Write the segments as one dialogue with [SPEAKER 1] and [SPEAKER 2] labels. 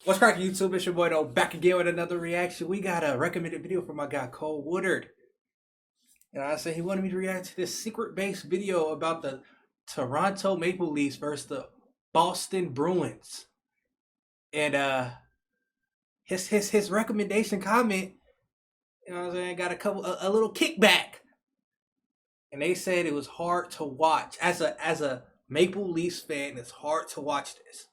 [SPEAKER 1] What's cracking, YouTube? It's your boy though, back again with another reaction. We got a recommended video from my guy Cole Woodard. And I said he wanted me to react to this secret-based video about the Toronto Maple Leafs versus the Boston Bruins. And his recommendation comment, you know what I'm saying, got a little kickback. And they said it was hard to watch. As a Maple Leafs fan, it's hard to watch this.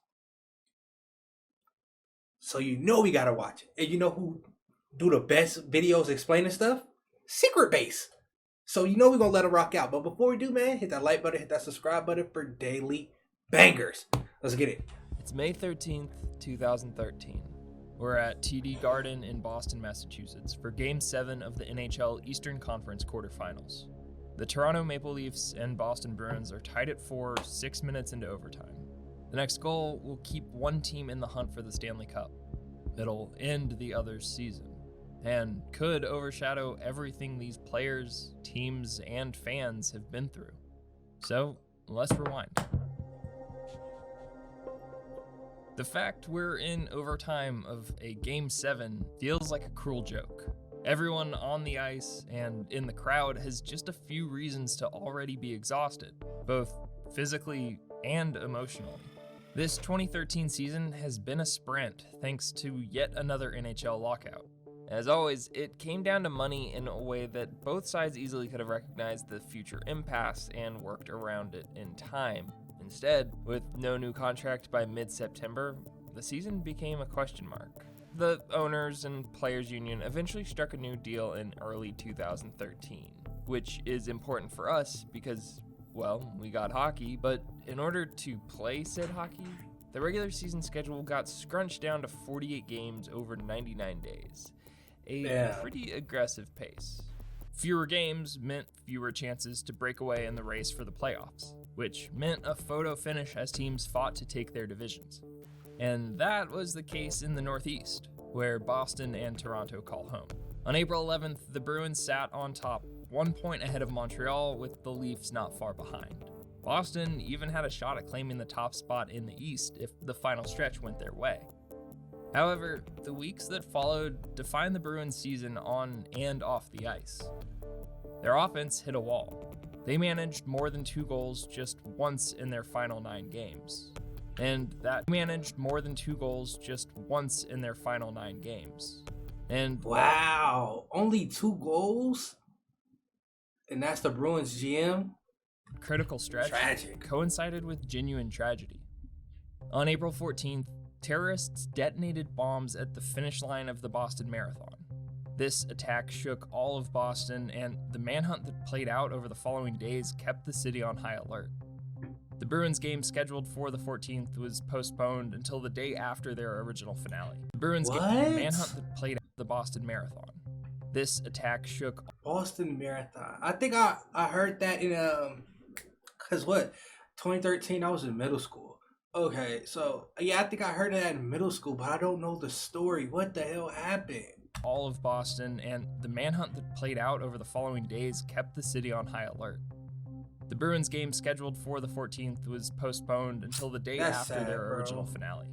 [SPEAKER 1] So you know we gotta watch it. And you know who do the best videos explaining stuff? Secret Base. So you know we're gonna let them rock out. But before we do, man, hit that like button, hit that subscribe button for daily bangers. Let's get it.
[SPEAKER 2] It's May 13th, 2013. We're at TD Garden in Boston, Massachusetts for Game 7 of the NHL Eastern Conference quarterfinals. The Toronto Maple Leafs and Boston Bruins are tied at 4, 6 minutes into overtime. The next goal will keep one team in the hunt for the Stanley Cup. It'll end the other's season, and could overshadow everything these players, teams, and fans have been through. So, let's rewind. The fact we're in overtime of a Game 7 feels like a cruel joke. Everyone on the ice and in the crowd has just a few reasons to already be exhausted, both physically and emotionally. This 2013 season has been a sprint thanks to yet another NHL lockout. As always, it came down to money in a way that both sides easily could have recognized the future impasse and worked around it in time. Instead, with no new contract by mid-September, the season became a question mark. The owners and players union eventually struck a new deal in early 2013, which is important for us because, well, we got hockey, but in order to play said hockey, the regular season schedule got scrunched down to 48 games over 99 days. A pretty aggressive pace. Fewer games meant fewer chances to break away in the race for the playoffs, which meant a photo finish as teams fought to take their divisions. And that was the case in the Northeast, where Boston and Toronto call home. On April 11th, the Bruins sat on top, 1 point ahead of Montreal, with the Leafs not far behind. Boston even had a shot at claiming the top spot in the East if the final stretch went their way. However, the weeks that followed defined the Bruins' season on and off the ice. Their offense hit a wall. They managed more than 2 goals just once in their final 9 games. And
[SPEAKER 1] wow, only 2 goals? And that's the Bruins GM?
[SPEAKER 2] Critical stretch
[SPEAKER 1] Tragic.
[SPEAKER 2] Coincided with genuine tragedy. On April 14th, terrorists detonated bombs at the finish line of the Boston Marathon. This attack shook all of Boston, and the manhunt that played out over the following days kept the city on high alert. The Bruins game scheduled for the 14th was postponed until the day after their original finale. The Bruins game, the manhunt that played out the Boston Marathon. This attack shook
[SPEAKER 1] Boston Marathon. I think I heard that in cause what, 2013 I was in middle school. Okay, so yeah, I think I heard that in middle school, but I don't know the story. What the hell happened?
[SPEAKER 2] All of Boston, and the manhunt that played out over the following days kept the city on high alert. The Bruins game scheduled for the 14th was postponed until the day after their original finale.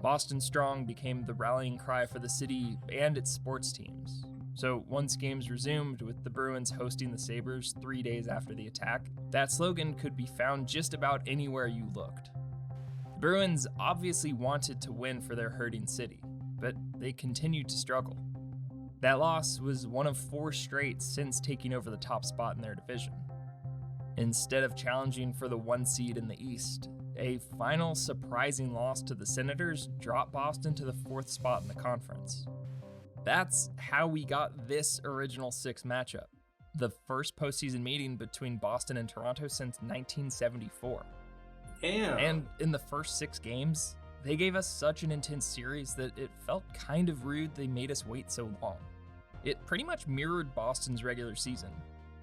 [SPEAKER 2] Boston Strong became the rallying cry for the city and its sports teams. So once games resumed, with the Bruins hosting the Sabres 3 days after the attack, that slogan could be found just about anywhere you looked. The Bruins obviously wanted to win for their hurting city, but they continued to struggle. That loss was one of 4 straight since taking over the top spot in their division. Instead of challenging for the 1 seed in the East, a final surprising loss to the Senators dropped Boston to the 4th spot in the conference. That's how we got this original 6 matchup, the first postseason meeting between Boston and Toronto since 1974.
[SPEAKER 1] Damn.
[SPEAKER 2] And in the first 6 games, they gave us such an intense series that it felt kind of rude they made us wait so long. It pretty much mirrored Boston's regular season.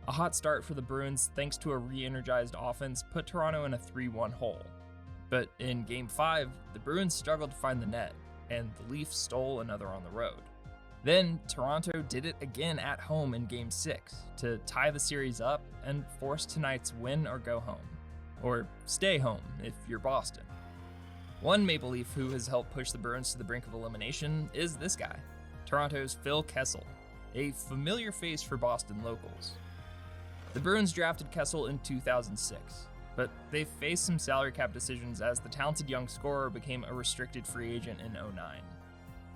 [SPEAKER 2] A hot start for the Bruins thanks to a re-energized offense put Toronto in a 3-1 hole. But in Game 5, the Bruins struggled to find the net, and the Leafs stole another on the road. Then Toronto did it again at home in Game 6 to tie the series up and force tonight's win or go home. Or stay home if you're Boston. One Maple Leaf who has helped push the Bruins to the brink of elimination is this guy, Toronto's Phil Kessel, a familiar face for Boston locals. The Bruins drafted Kessel in 2006, but they faced some salary cap decisions as the talented young scorer became a restricted free agent in 2009.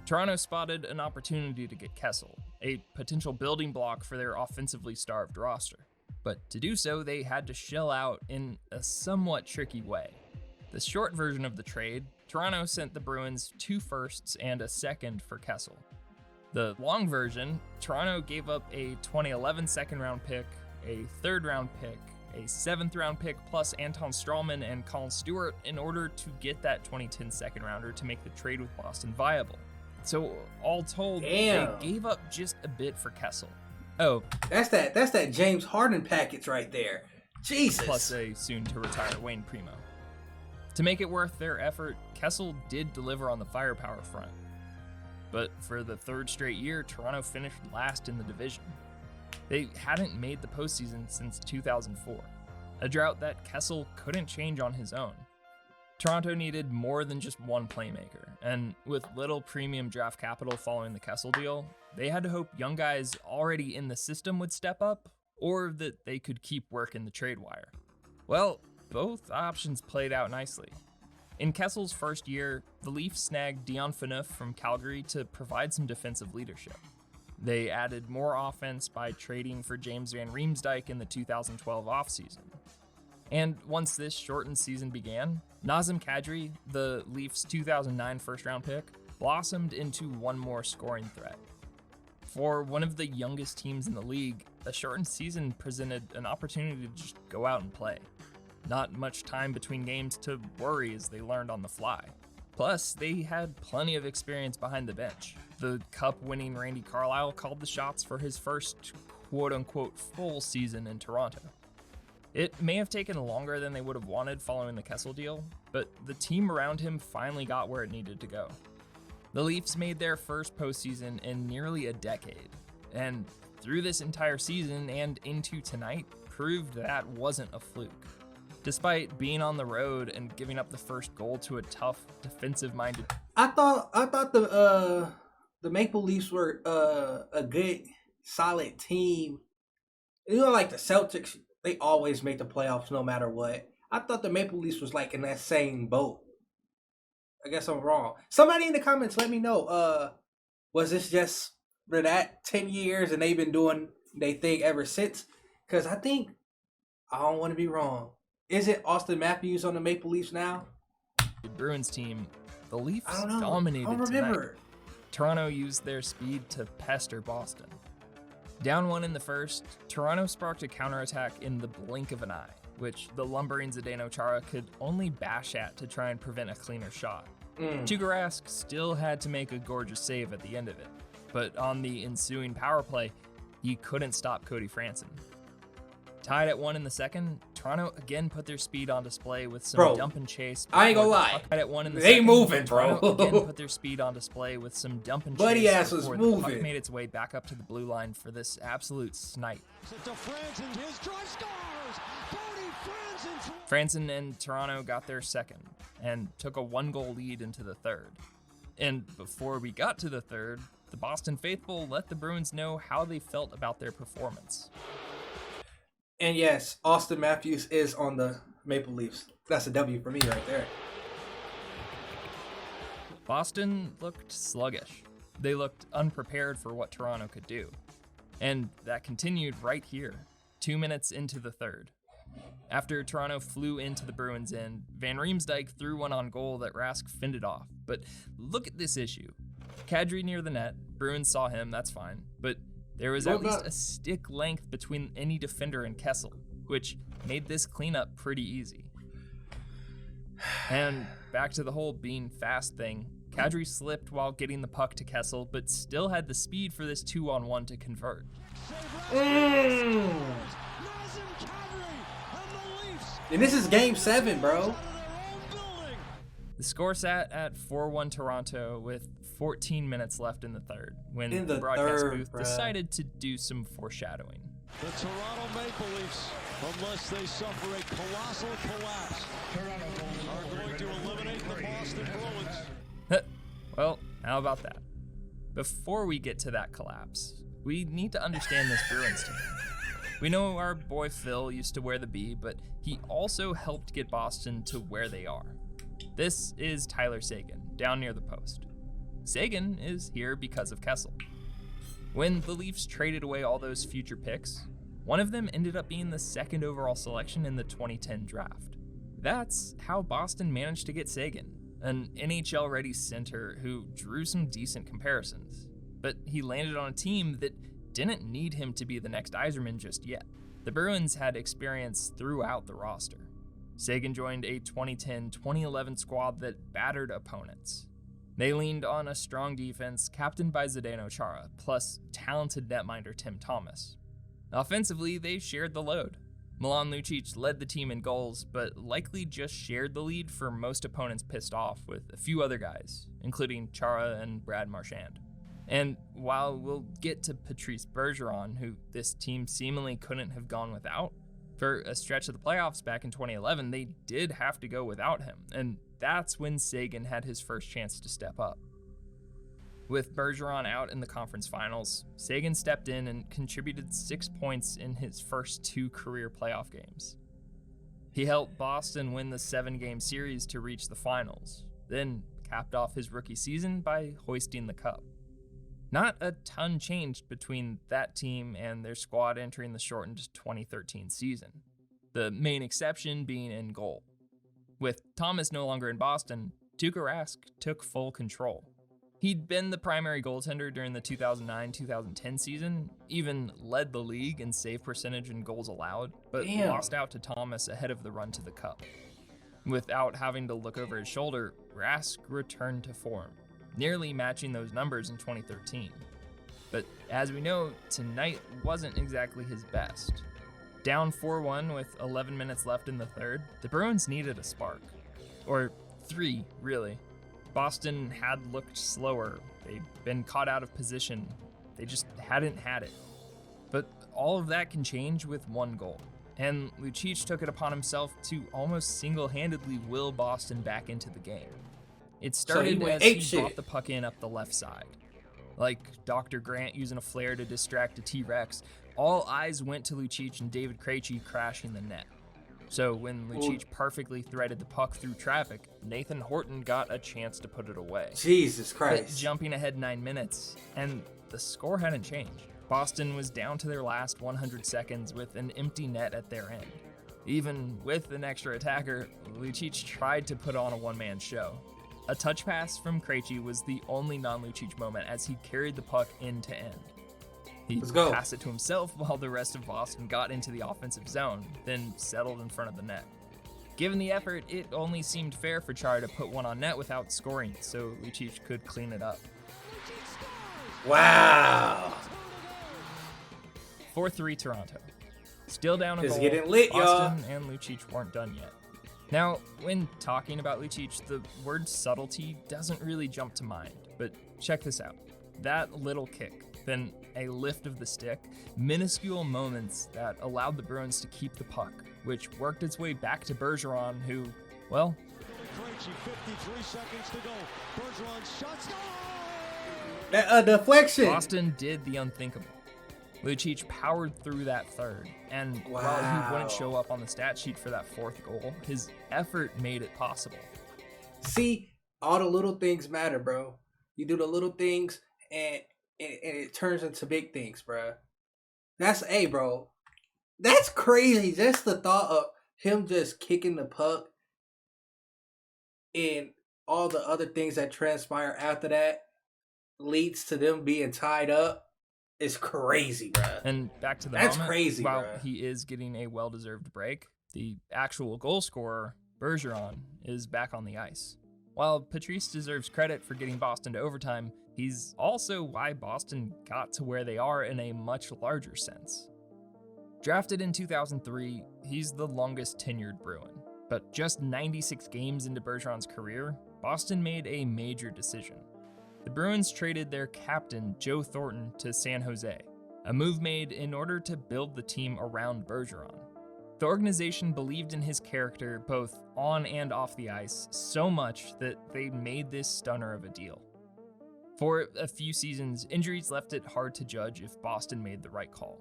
[SPEAKER 2] Toronto spotted an opportunity to get Kessel, a potential building block for their offensively starved roster. But to do so, they had to shell out in a somewhat tricky way. The short version of the trade, Toronto sent the Bruins 2 firsts and a second for Kessel. The long version, Toronto gave up a 2011 second-round pick, a third-round pick, a 7th-round pick plus Anton Strawman and Colin Stewart in order to get that 2010 second-rounder to make the trade with Boston viable. So all told, they gave up just a bit for Kessel. Oh,
[SPEAKER 1] that's that James Harden package right there. Jesus.
[SPEAKER 2] Plus a soon-to-retire Wayne Primo. To make it worth their effort, Kessel did deliver on the firepower front. But for the 3rd straight year, Toronto finished last in the division. They hadn't made the postseason since 2004, a drought that Kessel couldn't change on his own. Toronto needed more than just one playmaker, and with little premium draft capital following the Kessel deal, they had to hope young guys already in the system would step up, or that they could keep working the trade wire. Well, both options played out nicely. In Kessel's first year, the Leafs snagged Dion Phaneuf from Calgary to provide some defensive leadership. They added more offense by trading for James Van Riemsdyk in the 2012 offseason. And once this shortened season began, Nazem Kadri, the Leafs' 2009 first-round pick, blossomed into one more scoring threat. For one of the youngest teams in the league, a shortened season presented an opportunity to just go out and play. Not much time between games to worry as they learned on the fly. Plus, they had plenty of experience behind the bench. The Cup-winning Randy Carlyle called the shots for his first quote-unquote full season in Toronto. It may have taken longer than they would have wanted following the Kessel deal, but the team around him finally got where it needed to go. The Leafs made their first postseason in nearly a decade, and through this entire season and into tonight, proved that wasn't a fluke. Despite being on the road and giving up the first goal to a tough, defensive-minded...
[SPEAKER 1] I thought the Maple Leafs were a good, solid team. You know, like the Celtics, they always make the playoffs no matter what. I thought the Maple Leafs was like in that same boat. I guess I'm wrong. Somebody in the comments let me know, was this just for that 10 years and they've been doing their thing ever since? Because I don't want to be wrong. Is it Austin Matthews on the Maple Leafs now?
[SPEAKER 2] The Bruins team, the Leafs
[SPEAKER 1] I don't know.
[SPEAKER 2] dominated
[SPEAKER 1] I don't remember.
[SPEAKER 2] tonight. Toronto used their speed to pester Boston. Down 1 in the first, Toronto sparked a counterattack in the blink of an eye, which the lumbering Zdeno Chara could only bash at to try and prevent a cleaner shot. Tuukka Rask still had to make a gorgeous save at the end of it, but on the ensuing power play, he couldn't stop Cody Franson. Tied at 1 in the second, Toronto again put their speed on display with some dump and chase.
[SPEAKER 1] I ain't gonna lie.
[SPEAKER 2] Tied at 1 in the
[SPEAKER 1] they
[SPEAKER 2] second,
[SPEAKER 1] moving, bro.
[SPEAKER 2] Toronto again put their speed on display with some dump and
[SPEAKER 1] Buddy
[SPEAKER 2] chase
[SPEAKER 1] ass was
[SPEAKER 2] before
[SPEAKER 1] moving.
[SPEAKER 2] the puck made its way back up to the blue line for this absolute snipe. Franson and Toronto got their second and took a 1-goal lead into the third. And before we got to the third, the Boston faithful let the Bruins know how they felt about their performance.
[SPEAKER 1] And yes, Austin Matthews is on the Maple Leafs. That's a W for me right there.
[SPEAKER 2] Boston looked sluggish. They looked unprepared for what Toronto could do. And that continued right here, 2 minutes into the third. After Toronto flew into the Bruins' end, Van Riemsdyk threw one on goal that Rask fended off. But look at this issue. Kadri near the net, Bruins saw him, that's fine. But there was at least a stick length between any defender and Kessel, which made this cleanup pretty easy. And back to the whole being fast thing, Kadri slipped while getting the puck to Kessel, but still had the speed for this 2-on-1 to convert.
[SPEAKER 1] And this is game 7, bro.
[SPEAKER 2] The score sat at 4-1 Toronto with 14 minutes left in the third when the broadcast booth decided to do some foreshadowing.
[SPEAKER 3] The Toronto Maple Leafs, unless they suffer a colossal collapse, are going to eliminate the Boston Boston Bruins.
[SPEAKER 2] Well, how about that? Before we get to that collapse, we need to understand this Bruins team. We know our boy Phil used to wear the B, but he also helped get Boston to where they are. This is Tyler Seguin, down near the post. Seguin is here because of Kessel. When the Leafs traded away all those future picks, one of them ended up being the second overall selection in the 2010 draft. That's how Boston managed to get Seguin, an NHL-ready center who drew some decent comparisons. But he landed on a team that didn't need him to be the next Yzerman just yet. The Bruins had experience throughout the roster. Seguin joined a 2010-2011 squad that battered opponents. They leaned on a strong defense captained by Zdeno Chara, plus talented netminder Tim Thomas. Offensively, they shared the load. Milan Lucic led the team in goals, but likely just shared the lead for most opponents pissed off with a few other guys, including Chara and Brad Marchand. And while we'll get to Patrice Bergeron, who this team seemingly couldn't have gone without, for a stretch of the playoffs back in 2011, they did have to go without him, and that's when Seguin had his first chance to step up. With Bergeron out in the conference finals, Seguin stepped in and contributed 6 points in his first 2 career playoff games. He helped Boston win the 7-game series to reach the finals, then capped off his rookie season by hoisting the cup. Not a ton changed between that team and their squad entering the shortened 2013 season, the main exception being in goal. With Thomas no longer in Boston, Tuukka Rask took full control. He'd been the primary goaltender during the 2009-2010 season, even led the league in save percentage and goals allowed, but lost out to Thomas ahead of the run to the cup. Without having to look over his shoulder, Rask returned to form, nearly matching those numbers in 2013. But as we know, tonight wasn't exactly his best. Down 4-1 with 11 minutes left in the third, the Bruins needed a spark. Or 3, really. Boston had looked slower, they'd been caught out of position, they just hadn't had it. But all of that can change with 1 goal, and Lucic took it upon himself to almost single-handedly will Boston back into the game. It started as he brought the puck in up the left side. Like Dr. Grant using a flare to distract a T-Rex, all eyes went to Lucic and David Krejci crashing the net. So when Lucic perfectly threaded the puck through traffic, Nathan Horton got a chance to put it away.
[SPEAKER 1] Jesus Christ.
[SPEAKER 2] But jumping ahead 9 minutes, and the score hadn't changed. Boston was down to their last 100 seconds with an empty net at their end. Even with an extra attacker, Lucic tried to put on a one-man show. A touch pass from Krejci was the only non-Lucic moment as he carried the puck end to end. He passed it to himself while the rest of Boston got into the offensive zone, then settled in front of the net. Given the effort, it only seemed fair for Chara to put one on net without scoring, so Lucic could clean it up.
[SPEAKER 1] Wow.
[SPEAKER 2] 4-3 Toronto. Still down a goal.
[SPEAKER 1] It's getting lit,
[SPEAKER 2] Boston and Lucic weren't done yet. Now, when talking about Lucic, the word subtlety doesn't really jump to mind, but check this out. That little kick, then a lift of the stick, minuscule moments that allowed the Bruins to keep the puck, which worked its way back to Bergeron, who, well...
[SPEAKER 3] 53 seconds to go. Bergeron shots.
[SPEAKER 1] That deflection.
[SPEAKER 2] Boston did the unthinkable. Lucic powered through that third, and while he wouldn't show up on the stat sheet for that 4th goal, his effort made it possible.
[SPEAKER 1] See, all the little things matter, bro. You do the little things, and it turns into big things, bro. Bro. That's crazy. Just the thought of him just kicking the puck and all the other things that transpire after that leads to them being tied up. It's crazy, bro.
[SPEAKER 2] And back to the
[SPEAKER 1] That's
[SPEAKER 2] moment,
[SPEAKER 1] crazy,
[SPEAKER 2] while
[SPEAKER 1] bro.
[SPEAKER 2] he is getting a well-deserved break, the actual goal scorer, Bergeron, is back on the ice. While Patrice deserves credit for getting Boston to overtime, he's also why Boston got to where they are in a much larger sense. Drafted in 2003, he's the longest tenured Bruin. But just 96 games into Bergeron's career, Boston made a major decision. The Bruins traded their captain, Joe Thornton, to San Jose, a move made in order to build the team around Bergeron. The organization believed in his character both on and off the ice so much that they made this stunner of a deal. For a few seasons, injuries left it hard to judge if Boston made the right call.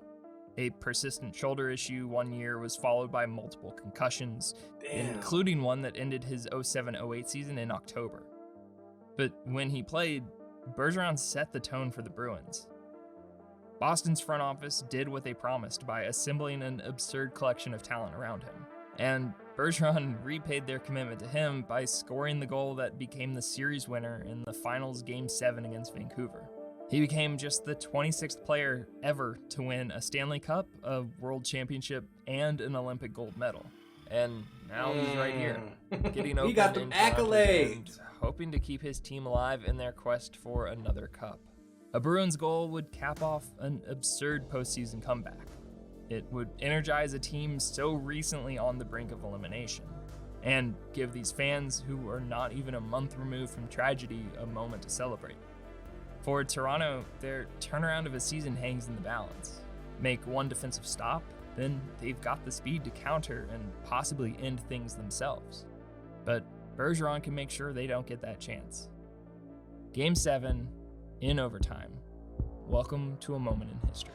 [SPEAKER 2] A persistent shoulder issue one year was followed by multiple concussions, including one that ended his 07-08 season in October. But when he played, Bergeron set the tone for the Bruins. Boston's front office did what they promised by assembling an absurd collection of talent around him, and Bergeron repaid their commitment to him by scoring the goal that became the series winner in the finals Game 7 against Vancouver. He became just the 26th player ever to win a Stanley Cup, a World Championship, and an Olympic gold medal. And now he's right here, getting open
[SPEAKER 1] he got the accolades,
[SPEAKER 2] and hoping to keep his team alive in their quest for another cup. A Bruins goal would cap off an absurd postseason comeback. It would energize a team so recently on the brink of elimination, and give these fans, who are not even a month removed from tragedy, a moment to celebrate. For Toronto, their turnaround of a season hangs in the balance. Make one defensive stop, then they've got the speed to counter and possibly end things themselves. But Bergeron can make sure they don't get that chance. Game 7, in overtime. Welcome to a moment in history.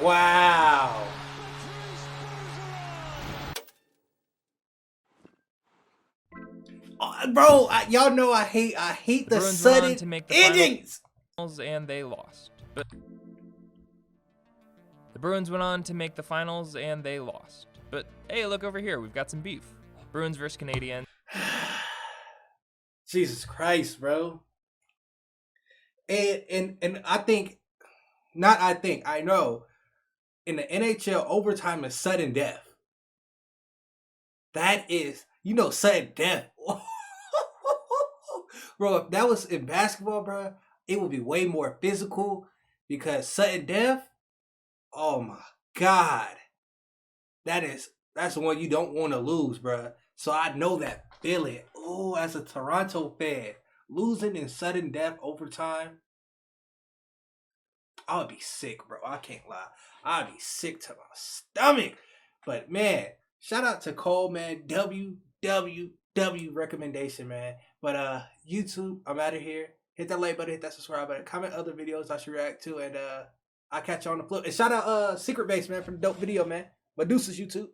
[SPEAKER 1] Wow. Bro, y'all know I hate the
[SPEAKER 2] Bruins
[SPEAKER 1] sudden
[SPEAKER 2] went on to make the
[SPEAKER 1] endings.
[SPEAKER 2] Finals and they lost. But the Bruins went on to make the finals and they lost. But hey, look over here, we've got some beef. Bruins versus Canadiens.
[SPEAKER 1] Jesus Christ, bro. And I know in the NHL, overtime is sudden death. That is, sudden death. Bro, if that was in basketball, bro, it would be way more physical, because sudden death, oh my God. That's the one you don't want to lose, bro. So I know that feeling. Oh, as a Toronto fan, losing in sudden death overtime, I would be sick, bro. I can't lie. I'd be sick to my stomach. But man, shout out to Cole, man. WWW recommendation, man. But YouTube, I'm out of here. Hit that like button, hit that subscribe button, comment other videos I should react to, and I'll catch you on the flip. And shout out Secret Base, man, for the dope video, man. But deuces, YouTube.